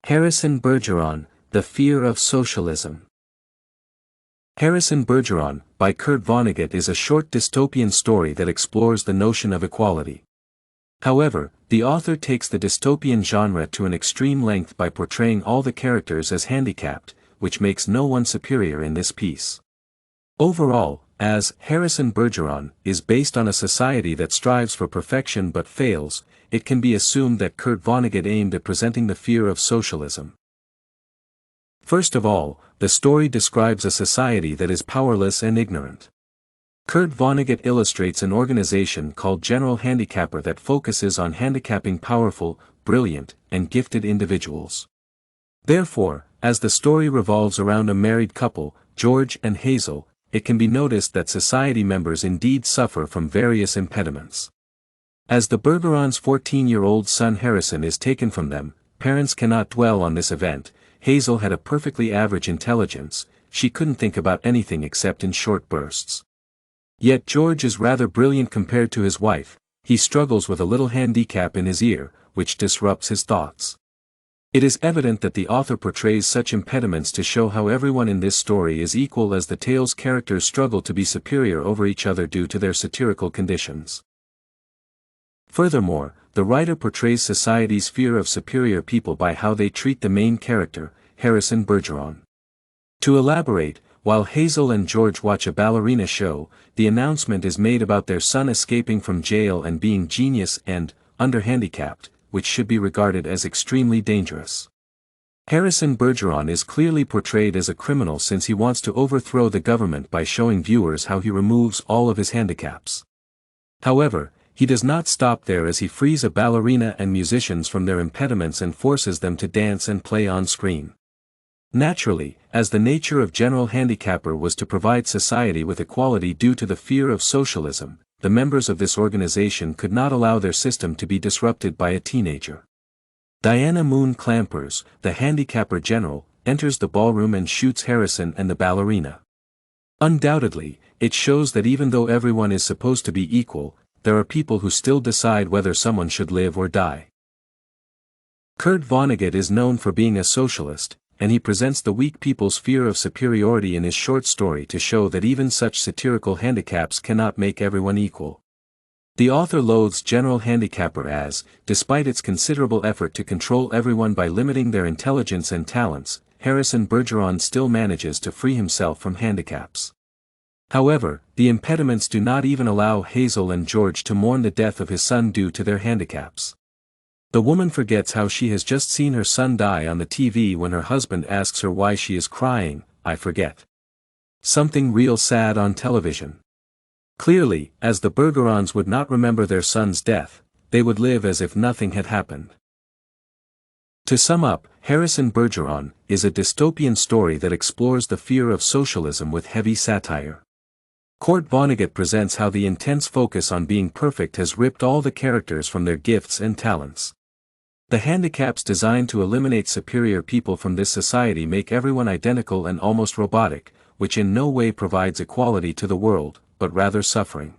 Harrison Bergeron, The Fear of Socialism. Harrison Bergeron, by Kurt Vonnegut, is a short dystopian story that explores the notion of equality. However, the author takes the dystopian genre to an extreme length by portraying all the characters as handicapped, which makes no one superior in this piece. Overall, as Harrison Bergeron is based on a society that strives for perfection but fails, it can be assumed that Kurt Vonnegut aimed at presenting the fear of socialism. First of all, the story describes a society that is powerless and ignorant. Kurt Vonnegut illustrates an organization called General Handicapper that focuses on handicapping powerful, brilliant, and gifted individuals. Therefore, as the story revolves around a married couple, George and Hazel, it can be noticed that society members indeed suffer from various impediments. As the Bergeron's 14-year-old son Harrison is taken from them, parents cannot dwell on this event. Hazel had a perfectly average intelligence, she couldn't think about anything except in short bursts. Yet George is rather brilliant compared to his wife, he struggles with a little handicap in his ear, which disrupts his thoughts. It is evident that the author portrays such impediments to show how everyone in this story is equal, as the tale's characters struggle to be superior over each other due to their satirical conditions. Furthermore, the writer portrays society's fear of superior people by how they treat the main character, Harrison Bergeron. To elaborate, while Hazel and George watch a ballerina show, the announcement is made about their son escaping from jail and being genius and under-handicapped, which should be regarded as extremely dangerous. Harrison Bergeron is clearly portrayed as a criminal since he wants to overthrow the government by showing viewers how he removes all of his handicaps. However, he does not stop there, as he frees a ballerina and musicians from their impediments and forces them to dance and play on screen. Naturally, as the nature of General Handicapper was to provide society with equality due to the fear of socialism, the members of this organization could not allow their system to be disrupted by a teenager. Diana Moon Clampers, the handicapper general, enters the ballroom and shoots Harrison and the ballerina. Undoubtedly, it shows that even though everyone is supposed to be equal, there are people who still decide whether someone should live or die. Kurt Vonnegut is known for being a socialist, and he presents the weak people's fear of superiority in his short story to show that even such satirical handicaps cannot make everyone equal. The author loathes General Handicapper as, despite its considerable effort to control everyone by limiting their intelligence and talents, Harrison Bergeron still manages to free himself from handicaps. However, the impediments do not even allow Hazel and George to mourn the death of his son due to their handicaps. The woman forgets how she has just seen her son die on the TV when her husband asks her why she is crying. "I forget something real sad on television." Clearly, as the Bergerons would not remember their son's death, they would live as if nothing had happened. To sum up, Harrison Bergeron is a dystopian story that explores the fear of socialism with heavy satire. Kurt Vonnegut presents how the intense focus on being perfect has ripped all the characters from their gifts and talents. The handicaps designed to eliminate superior people from this society make everyone identical and almost robotic, which in no way provides equality to the world, but rather suffering.